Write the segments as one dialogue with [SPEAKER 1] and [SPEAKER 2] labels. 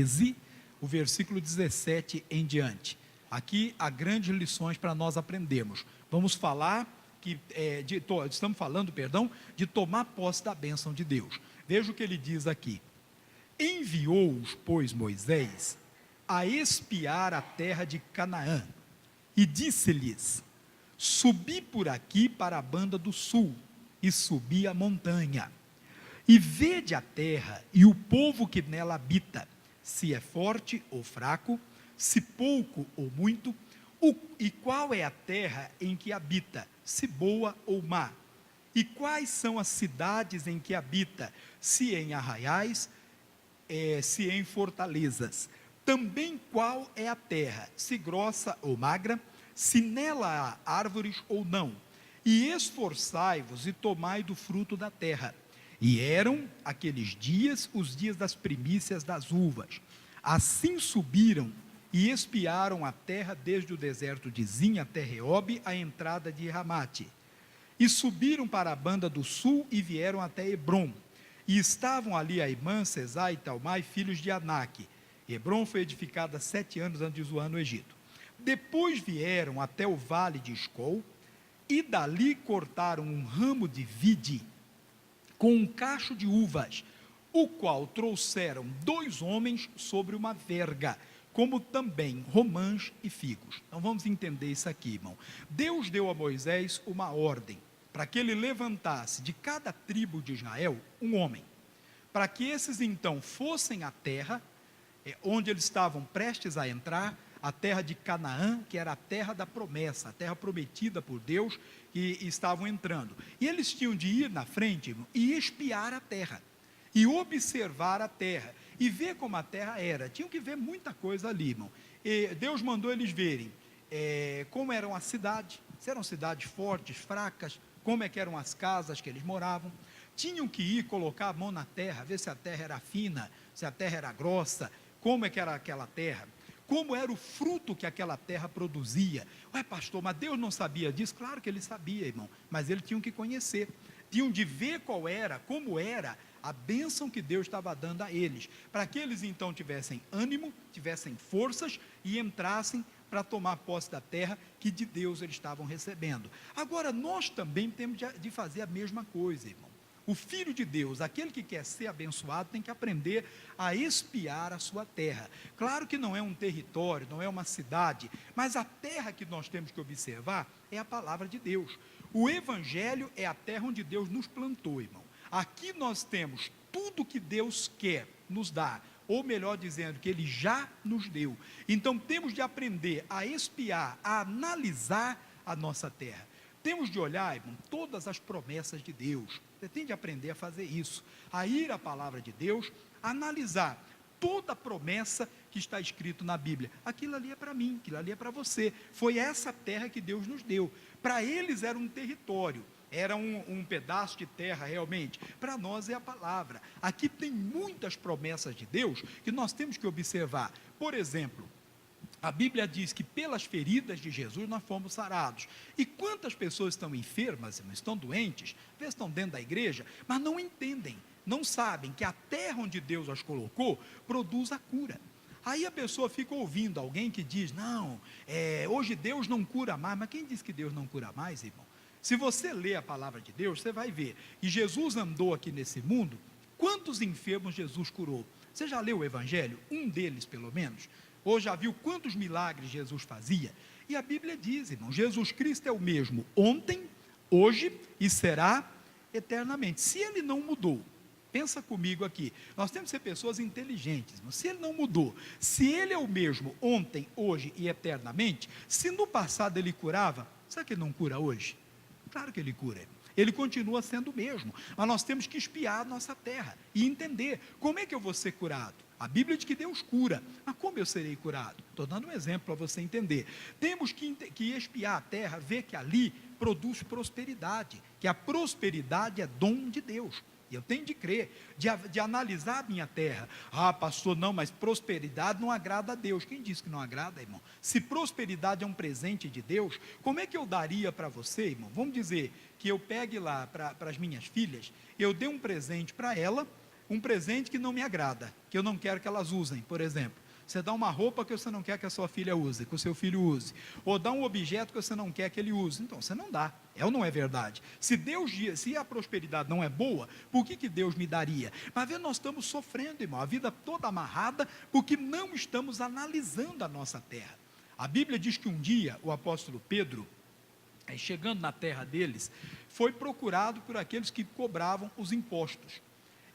[SPEAKER 1] 13, o versículo 17 em diante. Aqui há grandes lições para nós aprendermos. Vamos falar estamos falando, de tomar posse da bênção de Deus. Veja o que ele diz aqui: enviou-os, pois, Moisés a espiar a terra de Canaã, e disse-lhes: subi por aqui para a banda do sul, e subi a montanha, e vede a terra e o povo que nela habita, se é forte ou fraco, se pouco ou muito, e qual é a terra em que habita, se boa ou má, e quais são as cidades em que habita, se em arraiais, se em fortalezas, também qual é a terra, se grossa ou magra, se nela há árvores ou não, e esforçai-vos e tomai do fruto da terra. E eram aqueles dias os dias das primícias das uvas. Assim subiram e espiaram a terra desde o deserto de Zin até Reobe, a entrada de Ramate. E subiram para a banda do sul e vieram até Hebrom. E estavam ali Aimã, Sesá e Talmai, filhos de Aнаque. Hebrom foi edificada 7 anos antes de Zoan, no Egito. Depois vieram até o vale de Escol, e dali cortaram um ramo de vide com um cacho de uvas, o qual trouxeram 2 homens sobre uma verga, como também romãs e figos. Então vamos entender isso aqui, irmão. Deus deu a Moisés uma ordem, para que ele levantasse de cada tribo de Israel um homem, para que esses então fossem à terra, onde eles estavam prestes a entrar, a terra de Canaã, que era a terra da promessa, a terra prometida por Deus, que estavam entrando. E eles tinham de ir na frente, irmão, e espiar a terra, e observar a terra, e ver como a terra era. Tinham que ver muita coisa ali, irmão. E Deus mandou eles verem como eram as cidades, se eram cidades fortes, fracas, como é que eram as casas que eles moravam. Tinham que ir colocar a mão na terra, ver se a terra era fina, se a terra era grossa, como é que era aquela terra, como era o fruto que aquela terra produzia. Ué, pastor, mas Deus não sabia disso? Claro que ele sabia, irmão, mas eles tinham que conhecer, tinham de ver qual era, como era a bênção que Deus estava dando a eles, para que eles então tivessem ânimo, tivessem forças e entrassem para tomar posse da terra que de Deus eles estavam recebendo. Agora, nós também temos de fazer a mesma coisa, irmão. O Filho de Deus, aquele que quer ser abençoado, tem que aprender a espiar a sua terra. Claro que não é um território, não é uma cidade, mas a terra que nós temos que observar é a palavra de Deus. O Evangelho é a terra onde Deus nos plantou, irmão. Aqui nós temos tudo que Deus quer nos dar, ou melhor dizendo, que Ele já nos deu. Então temos de aprender a espiar, a analisar a nossa terra. Temos de olhar, irmão, todas as promessas de Deus. Você tem de aprender a fazer isso, a ir à palavra de Deus, a analisar toda a promessa que está escrito na Bíblia. Aquilo ali é para mim, aquilo ali é para você. Foi essa terra que Deus nos deu. Para eles era um território, era um pedaço de terra realmente. Para nós é a palavra. Aqui tem muitas promessas de Deus que nós temos que observar. Por exemplo, a Bíblia diz que pelas feridas de Jesus nós fomos sarados. E quantas pessoas estão enfermas, estão doentes, às vezes estão dentro da igreja, mas não entendem, não sabem que a terra onde Deus as colocou produz a cura. Aí a pessoa fica ouvindo alguém que diz: não, hoje Deus não cura mais. Mas quem diz que Deus não cura mais, irmão? Se você ler a palavra de Deus, você vai ver. E Jesus andou aqui nesse mundo, quantos enfermos Jesus curou? Você já leu o Evangelho? Um deles, pelo menos. Ou já viu quantos milagres Jesus fazia? E a Bíblia diz, irmão, Jesus Cristo é o mesmo ontem, hoje e será eternamente. Se Ele não mudou, pensa comigo aqui, nós temos que ser pessoas inteligentes, irmão. Se Ele não mudou, se Ele é o mesmo ontem, hoje e eternamente, se no passado Ele curava, será que Ele não cura hoje? Claro que Ele cura. Ele continua sendo o mesmo, mas nós temos que espiar a nossa terra e entender como é que eu vou ser curado. A Bíblia diz que Deus cura, mas como eu serei curado? Estou dando um exemplo para você entender. Temos que espiar a terra, ver que ali produz prosperidade, que a prosperidade é dom de Deus. E eu tenho de crer, de analisar a minha terra. Ah, pastor, não, mas prosperidade não agrada a Deus. Quem disse que não agrada, irmão? Se prosperidade é um presente de Deus, como é que eu daria para você, irmão? Vamos dizer que eu pegue lá para as minhas filhas, eu dei um presente para ela, um presente que não me agrada, que eu não quero que elas usem, por exemplo. Você dá uma roupa que você não quer que a sua filha use, que o seu filho use, ou dá um objeto que você não quer que ele use, então você não dá, é ou não é verdade? Se a prosperidade não é boa, por que Deus me daria? Mas nós estamos sofrendo, irmão, a vida toda amarrada, porque não estamos analisando a nossa terra. A Bíblia diz que um dia o apóstolo Pedro, chegando na terra deles, foi procurado por aqueles que cobravam os impostos,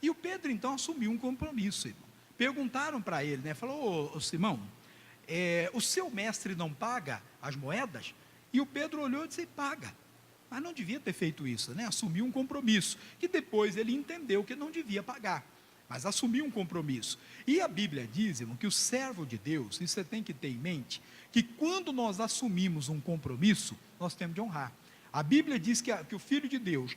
[SPEAKER 1] e o Pedro então assumiu um compromisso, irmão. Perguntaram para ele, né? Falou, ô Simão, o seu mestre não paga as moedas? E o Pedro olhou e disse, paga. Mas não devia ter feito isso, né? Assumiu um compromisso, que depois ele entendeu que não devia pagar, mas assumiu um compromisso. E a Bíblia diz, irmão, que o servo de Deus, isso você tem que ter em mente, que quando nós assumimos um compromisso, nós temos de honrar. A Bíblia diz que o Filho de Deus,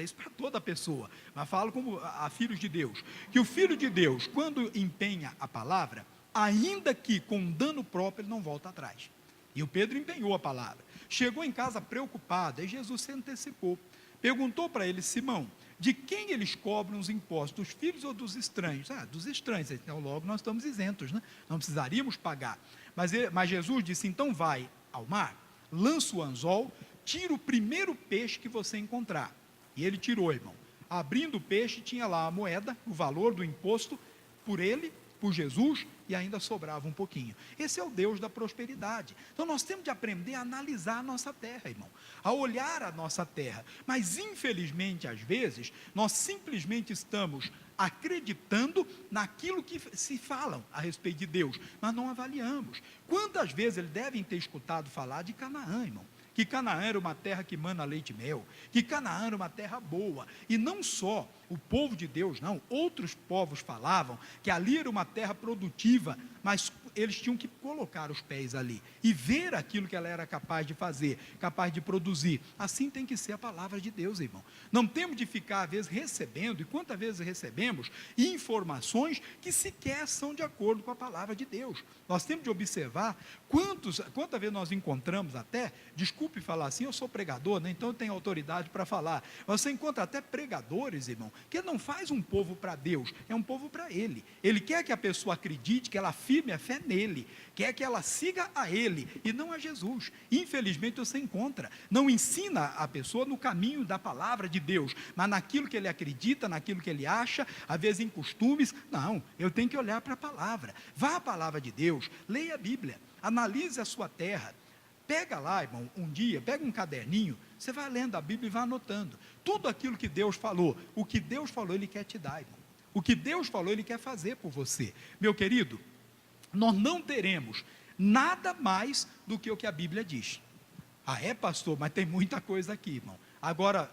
[SPEAKER 1] isso para toda pessoa, mas falo como a filhos de Deus, que o Filho de Deus, quando empenha a palavra, ainda que com dano próprio, ele não volta atrás. E o Pedro empenhou a palavra. Chegou em casa preocupado, aí Jesus se antecipou. Perguntou para ele, Simão, de quem eles cobram os impostos, dos filhos ou dos estranhos? Dos estranhos, então logo nós estamos isentos, né? Não precisaríamos pagar. Mas Jesus disse, então vai ao mar, lança o anzol, tira o primeiro peixe que você encontrar. E ele tirou, irmão. Abrindo o peixe, tinha lá a moeda, o valor do imposto, por ele, por Jesus, e ainda sobrava um pouquinho. Esse é o Deus da prosperidade. Então nós temos de aprender a analisar a nossa terra, irmão, a olhar a nossa terra. Mas infelizmente, às vezes, nós simplesmente estamos acreditando naquilo que se falam a respeito de Deus, mas não avaliamos. Quantas vezes eles devem ter escutado falar de Canaã, irmão? Que Canaã era uma terra que mana leite e mel, que Canaã era uma terra boa, e não só o povo de Deus, não, outros povos falavam que ali era uma terra produtiva, mas eles tinham que colocar os pés ali, e ver aquilo que ela era capaz de fazer, capaz de produzir. Assim tem que ser a palavra de Deus, irmão. Não temos de ficar, às vezes, recebendo, e quantas vezes recebemos informações que sequer são de acordo com a palavra de Deus. Nós temos de observar quantas vezes nós encontramos até, desculpe falar assim, eu sou pregador, né, então eu tenho autoridade para falar, mas você encontra até pregadores, irmão, que não faz um povo para Deus, é um povo para ele. Ele quer que a pessoa acredite, que ela firme a fé nele, quer que ela siga a ele, e não a Jesus. Infelizmente você encontra, não ensina a pessoa no caminho da palavra de Deus, mas naquilo que ele acredita, naquilo que ele acha, às vezes em costumes. Não, eu tenho que olhar para a palavra, vá à palavra de Deus, leia a Bíblia, analise a sua terra, pega lá, irmão, um dia, pega um caderninho, você vai lendo a Bíblia e vai anotando, tudo aquilo que Deus falou, o que Deus falou Ele quer te dar, irmão, o que Deus falou Ele quer fazer por você. Meu querido, nós não teremos nada mais do que o que a Bíblia diz. É pastor, mas tem muita coisa aqui, irmão. Agora,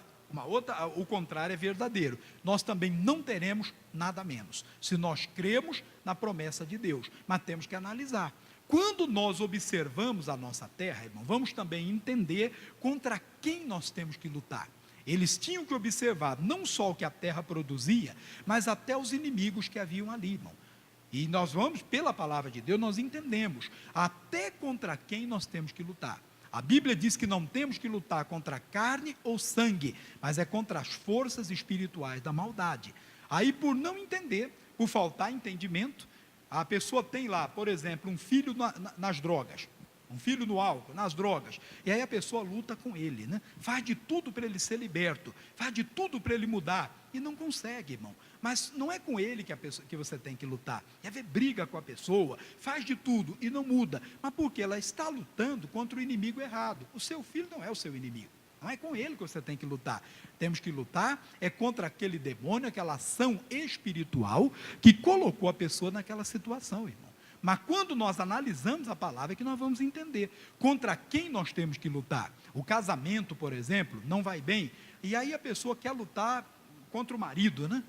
[SPEAKER 1] o contrário é verdadeiro, nós também não teremos nada menos, se nós cremos na promessa de Deus, mas temos que analisar. Quando nós observamos a nossa terra, irmão, vamos também entender contra quem nós temos que lutar. Eles tinham que observar não só o que a terra produzia, mas até os inimigos que haviam ali, irmão. E nós vamos, pela palavra de Deus, nós entendemos até contra quem nós temos que lutar. A Bíblia diz que não temos que lutar contra carne ou sangue, mas é contra as forças espirituais da maldade. Aí, por não entender, por faltar entendimento, a pessoa tem lá, por exemplo, um filho nas drogas, um filho no álcool, nas drogas, e aí a pessoa luta com ele, né? Faz de tudo para ele ser liberto, faz de tudo para ele mudar, e não consegue, irmão. Mas não é com ele que você tem que lutar, é ver briga com a pessoa, faz de tudo e não muda, mas porque ela está lutando contra o inimigo errado. O seu filho não é o seu inimigo, não é com ele que você tem que lutar. Temos que lutar contra aquele demônio, aquela ação espiritual que colocou a pessoa naquela situação, irmão. Mas quando nós analisamos a palavra, é que nós vamos entender contra quem nós temos que lutar. O casamento, por exemplo, não vai bem, e aí a pessoa quer lutar contra o marido, né?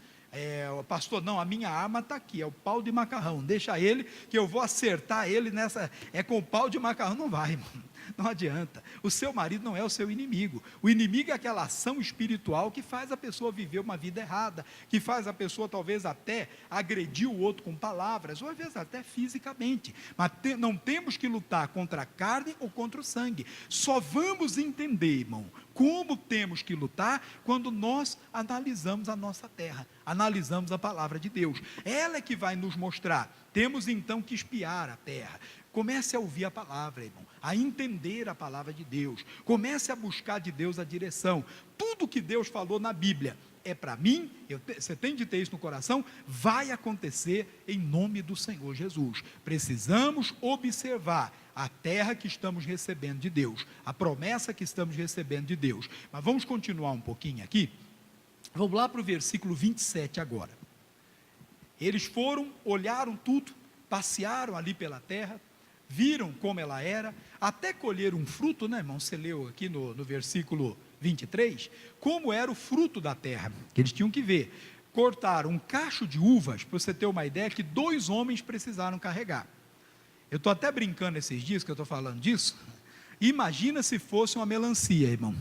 [SPEAKER 1] O pastor, não, a minha arma está aqui, é o pau de macarrão, deixa ele, que eu vou acertar ele nessa, com o pau de macarrão. Não vai, irmão, não adianta. O seu marido não é o seu inimigo, o inimigo é aquela ação espiritual que faz a pessoa viver uma vida errada, que faz a pessoa talvez até agredir o outro com palavras, ou às vezes até fisicamente, mas não temos que lutar contra a carne ou contra o sangue. Só vamos entender, irmão, como temos que lutar quando nós analisamos a nossa terra, analisamos a palavra de Deus. Ela é que vai nos mostrar. Temos então que espiar a terra. Comece a ouvir a palavra, irmão, a entender a palavra de Deus. Comece a buscar de Deus a direção. Tudo que Deus falou na Bíblia é para mim, você tem de ter isso no coração, vai acontecer em nome do Senhor Jesus. Precisamos observar a terra que estamos recebendo de Deus, a promessa que estamos recebendo de Deus. Mas vamos continuar um pouquinho aqui. Vamos lá para o versículo 27 agora. Eles foram, olharam tudo, passearam ali pela terra, viram como ela era, até colher um fruto, né, irmão? Você leu aqui no versículo 23, como era o fruto da terra, que eles tinham que ver. Cortaram um cacho de uvas, para você ter uma ideia, que 2 homens precisaram carregar. Eu estou até brincando esses dias que eu estou falando disso. Imagina se fosse uma melancia, irmão.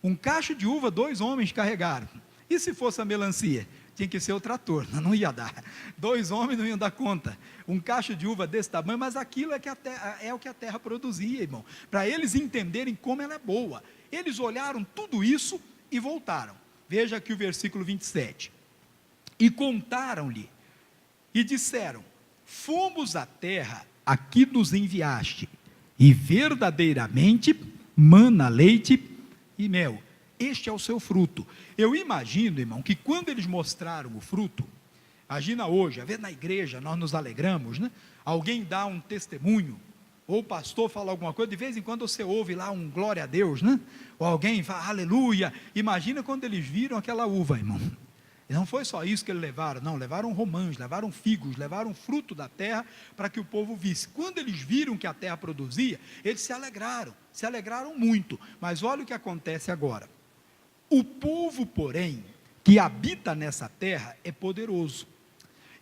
[SPEAKER 1] Um cacho de uva, 2 homens carregaram. E se fosse a melancia? Tinha que ser o trator, não ia dar. 2 homens não iam dar conta. Um cacho de uva desse tamanho, mas aquilo é o que a terra produzia, irmão. Para eles entenderem como ela é boa. Eles olharam tudo isso e voltaram. Veja aqui o versículo 27. E contaram-lhe, e disseram: fomos à terra a que nos enviaste, e verdadeiramente mana leite e mel. Este é o seu fruto. Eu imagino, irmão, que quando eles mostraram o fruto, imagina hoje, às vezes na igreja nós nos alegramos, né? Alguém dá um testemunho, ou o pastor fala alguma coisa, de vez em quando você ouve lá um glória a Deus, né? Ou alguém fala aleluia. Imagina quando eles viram aquela uva, irmão. E não foi só isso que eles levaram, não, levaram romãs, levaram figos, levaram fruto da terra para que o povo visse. Quando eles viram que a terra produzia, eles se alegraram muito. Mas olha o que acontece agora. O povo, porém, que habita nessa terra é poderoso,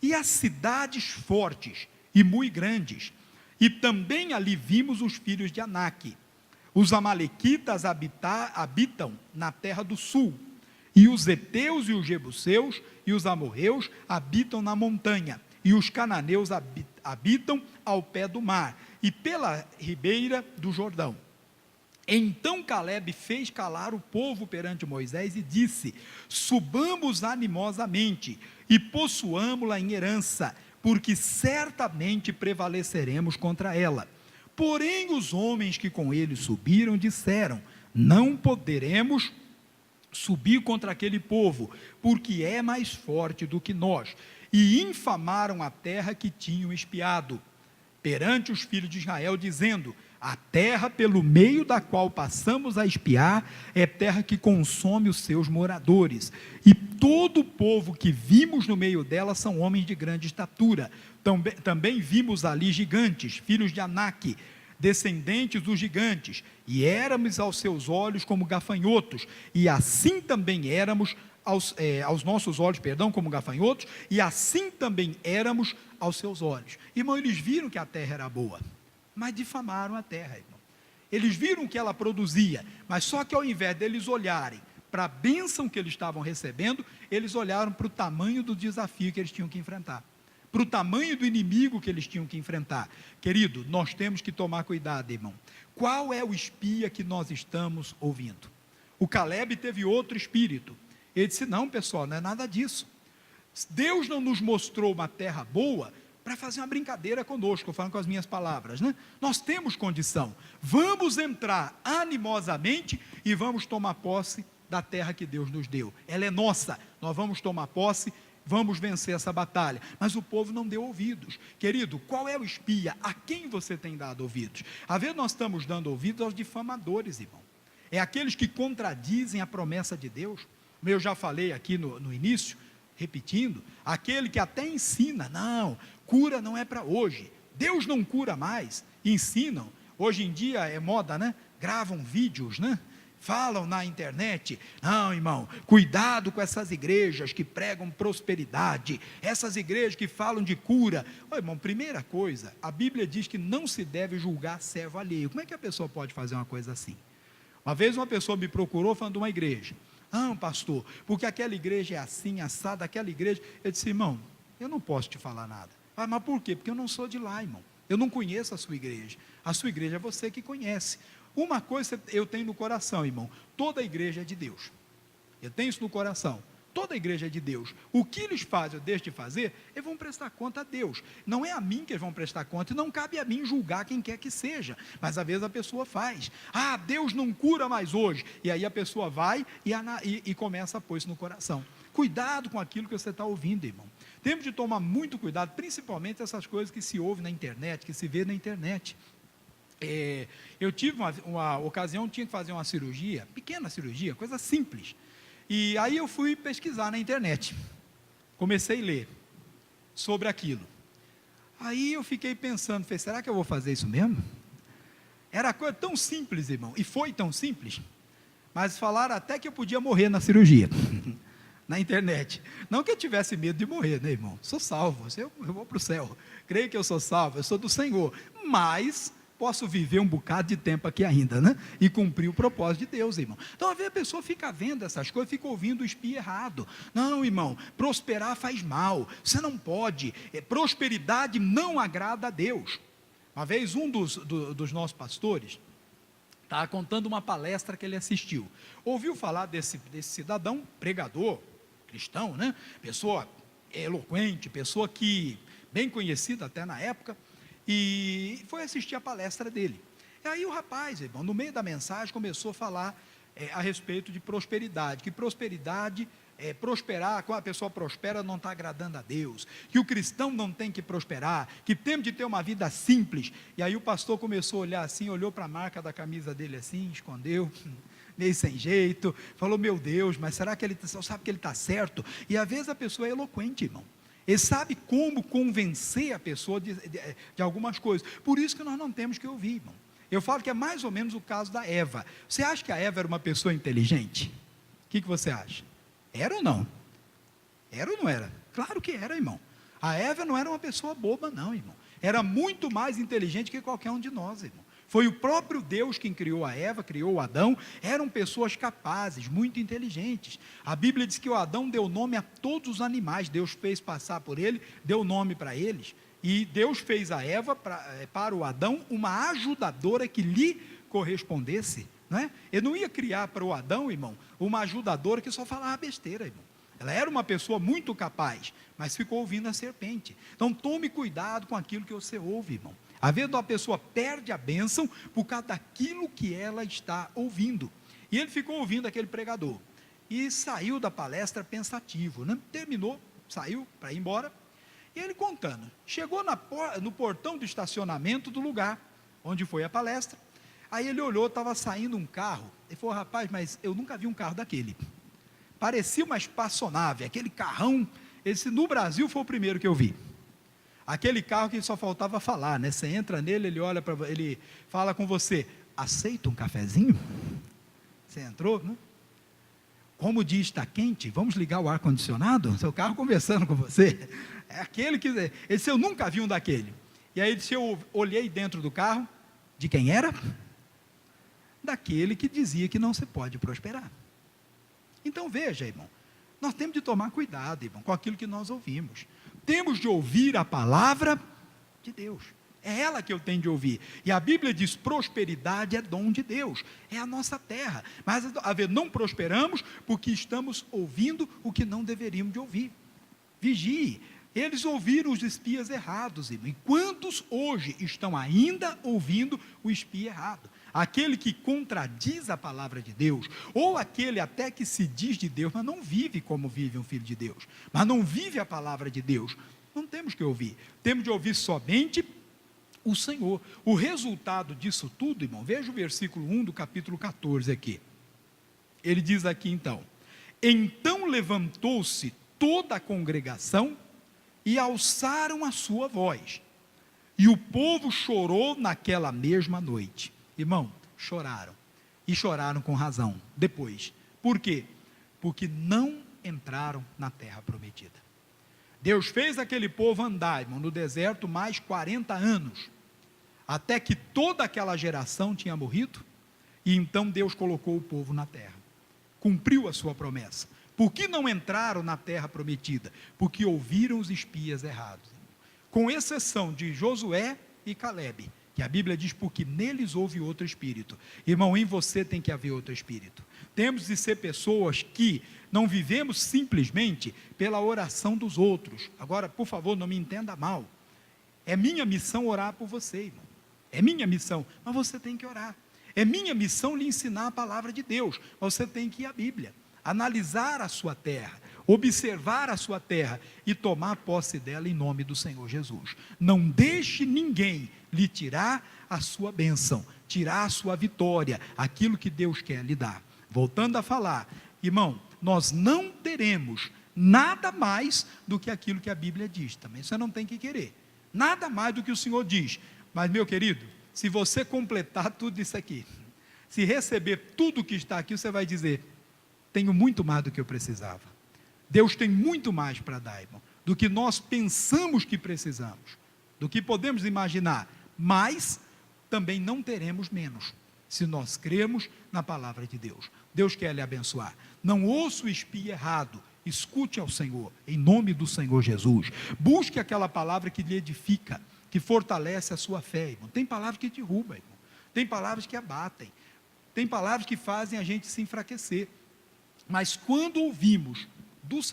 [SPEAKER 1] e as cidades fortes e muito grandes, e também ali vimos os filhos de Anak. Os amalequitas habitam na terra do sul, e os heteus e os jebuseus e os amorreus habitam na montanha, e os cananeus habitam ao pé do mar, e pela ribeira do Jordão. Então Caleb fez calar o povo perante Moisés e disse: subamos animosamente e possuamo-la em herança, porque certamente prevaleceremos contra ela. Porém os homens que com ele subiram disseram: não poderemos subir contra aquele povo, porque é mais forte do que nós. E infamaram a terra que tinham espiado perante os filhos de Israel, dizendo: a terra pelo meio da qual passamos a espiar é terra que consome os seus moradores, e todo o povo que vimos no meio dela são homens de grande estatura. Também vimos ali gigantes, filhos de Anak, descendentes dos gigantes, e éramos aos seus olhos como gafanhotos, e assim também éramos aos nossos olhos, como gafanhotos, e assim também éramos aos seus olhos. Irmão, eles viram que a terra era boa, mas difamaram a terra, irmão. Eles viram que ela produzia, mas só que ao invés deles olharem para a bênção que eles estavam recebendo, eles olharam para o tamanho do desafio que eles tinham que enfrentar, para o tamanho do inimigo que eles tinham que enfrentar. Querido, nós temos que tomar cuidado, irmão. Qual é o espia que nós estamos ouvindo? O Caleb teve outro espírito. Ele disse: não, pessoal, não é nada disso. Deus não nos mostrou uma terra boa para fazer uma brincadeira conosco, falando com as minhas palavras, né? Nós temos condição, vamos entrar animosamente e vamos tomar posse da terra que Deus nos deu. Ela é nossa, nós vamos tomar posse, vamos vencer essa batalha. Mas o povo não deu ouvidos. Querido, qual é o espia? A quem você tem dado ouvidos? Às vezes nós estamos dando ouvidos aos difamadores, irmão. É aqueles que contradizem a promessa de Deus. Eu já falei aqui no início, repetindo, aquele que até ensina: não, cura não é para hoje, Deus não cura mais, ensinam, hoje em dia é moda, né? Gravam vídeos, né? Falam na internet: não, irmão, cuidado com essas igrejas que pregam prosperidade, essas igrejas que falam de cura. Ô, irmão, primeira coisa, a Bíblia diz que não se deve julgar servo alheio. Como é que a pessoa pode fazer uma coisa assim? Uma vez uma pessoa me procurou falando de uma igreja: ah, pastor, porque aquela igreja é assim, assada, aquela igreja. Eu disse: irmão, eu não posso te falar nada. Ah, mas por quê? Porque eu não sou de lá, irmão. Eu não conheço a sua igreja. A sua igreja é você que conhece. Uma coisa eu tenho no coração, irmão: toda a igreja é de Deus. Eu tenho isso no coração. Toda a igreja é de Deus. O que eles fazem ou deixam de fazer, eles vão prestar conta a Deus. Não é a mim que eles vão prestar conta, e não cabe a mim julgar quem quer que seja. Mas às vezes a pessoa faz. Ah, Deus não cura mais hoje. E aí a pessoa vai e começa a pôr isso no coração. Cuidado com aquilo que você está ouvindo, irmão. Temos de tomar muito cuidado, principalmente essas coisas que se ouvem na internet, que se vê na internet. Eu tive uma ocasião, tinha que fazer uma cirurgia, pequena cirurgia, coisa simples. E aí eu fui pesquisar na internet, comecei a ler sobre aquilo. Aí eu fiquei pensando, falei, será que eu vou fazer isso mesmo? Era coisa tão simples, irmão, e foi tão simples, mas falaram até que eu podia morrer na cirurgia, na internet. Não que eu tivesse medo de morrer, né, irmão? Sou salvo, eu vou para o céu, creio que eu sou salvo, eu sou do Senhor, mas posso viver um bocado de tempo aqui ainda, né? E cumprir o propósito de Deus, irmão. Então, às vezes a pessoa fica vendo essas coisas, fica ouvindo o espia errado. Não, irmão, prosperar faz mal, você não pode, prosperidade não agrada a Deus. Uma vez um dos nossos pastores estava contando uma palestra que ele assistiu. Ouviu falar desse cidadão, pregador, cristão, né? Pessoa eloquente, pessoa que, bem conhecida até na época, e foi assistir a palestra dele. E aí o rapaz, irmão, no meio da mensagem, começou a falar a respeito de prosperidade, que prosperidade, prosperar, quando a pessoa prospera, não está agradando a Deus, que o cristão não tem que prosperar, que temos de ter uma vida simples. E aí o pastor começou a olhar assim, olhou para a marca da camisa dele assim, escondeu, meio sem jeito, falou, meu Deus, mas será que ele sabe que ele está certo? E às vezes a pessoa é eloquente, irmão. Ele sabe como convencer a pessoa de algumas coisas. Por isso que nós não temos que ouvir, irmão. Eu falo que é mais ou menos o caso da Eva. Você acha que a Eva era uma pessoa inteligente? O que você acha? Era ou não? Era ou não era? Claro que era, irmão. A Eva não era uma pessoa boba, não, irmão. Era muito mais inteligente que qualquer um de nós, irmão. Foi o próprio Deus quem criou a Eva, criou o Adão. Eram pessoas capazes, muito inteligentes. A Bíblia diz que o Adão deu nome a todos os animais. Deus fez passar por ele, deu nome para eles. E Deus fez a Eva, para o Adão, uma ajudadora que lhe correspondesse. Não é? Ele não ia criar para o Adão, irmão, uma ajudadora que só falava besteira, irmão. Ela era uma pessoa muito capaz, mas ficou ouvindo a serpente. Então tome cuidado com aquilo que você ouve, irmão. Às vezes uma pessoa perde a bênção por causa daquilo que ela está ouvindo. E ele ficou ouvindo aquele pregador. E saiu da palestra pensativo, né? Terminou, saiu para ir embora. E ele contando. Chegou no portão do estacionamento do lugar onde foi a palestra. Aí ele olhou, estava saindo um carro. Ele falou, rapaz, mas eu nunca vi um carro daquele. Parecia uma espaçonave, aquele carrão. Esse no Brasil foi o primeiro que eu vi. Aquele carro que só faltava falar, né? Você entra nele, ele olha para ele, fala com você, aceita um cafezinho? Você entrou, né? Como diz, está quente, vamos ligar o ar-condicionado? Seu carro conversando com você. É aquele que, esse eu nunca vi um daquele. E aí eu olhei dentro do carro, de quem era? Daquele que dizia que não se pode prosperar. Então veja, irmão, nós temos de tomar cuidado, irmão, com aquilo que nós ouvimos. Temos de ouvir a palavra de Deus. É ela que eu tenho de ouvir. E a Bíblia diz, prosperidade é dom de Deus. É a nossa terra. Mas, não prosperamos porque estamos ouvindo o que não deveríamos de ouvir. Vigie. Eles ouviram os espias errados, irmão. E quantos hoje estão ainda ouvindo o espia errado? Aquele que contradiz a palavra de Deus, ou aquele até que se diz de Deus, mas não vive como vive um filho de Deus, mas não vive a palavra de Deus. Não temos que ouvir, temos de ouvir somente o Senhor. O resultado disso tudo, irmão, veja o versículo 1 do capítulo 14 aqui. Ele diz aqui então, então levantou-se toda a congregação e alçaram a sua voz, e o povo chorou naquela mesma noite. Irmão, choraram, e choraram com razão, depois. Por quê? Porque não entraram na terra prometida. Deus fez aquele povo andar, irmão, no deserto mais 40 anos, até que toda aquela geração tinha morrido, e então Deus colocou o povo na terra, cumpriu a sua promessa. Por que não entraram na terra prometida? Porque ouviram os espias errados, com exceção de Josué e Calebe, que a Bíblia diz, porque neles houve outro espírito. Irmão, em você tem que haver outro espírito. Temos de ser pessoas que não vivemos simplesmente pela oração dos outros. Agora, por favor, não me entenda mal. É minha missão orar por você, irmão. É minha missão, mas você tem que orar. É minha missão lhe ensinar a palavra de Deus, mas você tem que ir à Bíblia, analisar a sua terra, observar a sua terra e tomar posse dela em nome do Senhor Jesus. Não deixe ninguém lhe tirar a sua bênção, tirar a sua vitória, aquilo que Deus quer lhe dar. Voltando a falar, irmão, nós não teremos nada mais do que aquilo que a Bíblia diz. Também você não tem que querer nada mais do que o Senhor diz. Mas, meu querido, se você completar tudo isso aqui, se receber tudo que está aqui, você vai dizer: tenho muito mais do que eu precisava. Deus tem muito mais para dar, irmão, do que nós pensamos que precisamos, do que podemos imaginar, mas também não teremos menos, se nós cremos na palavra de Deus. Deus quer lhe abençoar. Não ouça o espia errado, escute ao Senhor, em nome do Senhor Jesus. Busque aquela palavra que lhe edifica, que fortalece a sua fé, irmão. Tem palavras que derrubam, irmão. Tem palavras que abatem. Tem palavras que fazem a gente se enfraquecer. Mas quando ouvimos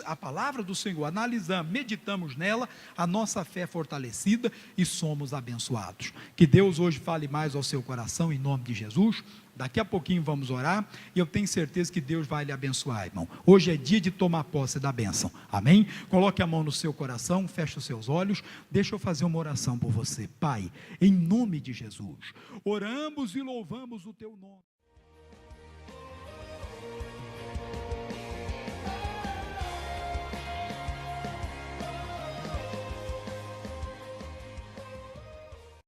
[SPEAKER 1] a palavra do Senhor, analisamos, meditamos nela, a nossa fé é fortalecida e somos abençoados. Que Deus hoje fale mais ao seu coração, em nome de Jesus. Daqui a pouquinho vamos orar, e eu tenho certeza que Deus vai lhe abençoar, irmão. Hoje é dia de tomar posse da bênção, amém? Coloque a mão no seu coração, feche os seus olhos, deixa eu fazer uma oração por você. Pai, em nome de Jesus, oramos e louvamos o teu nome.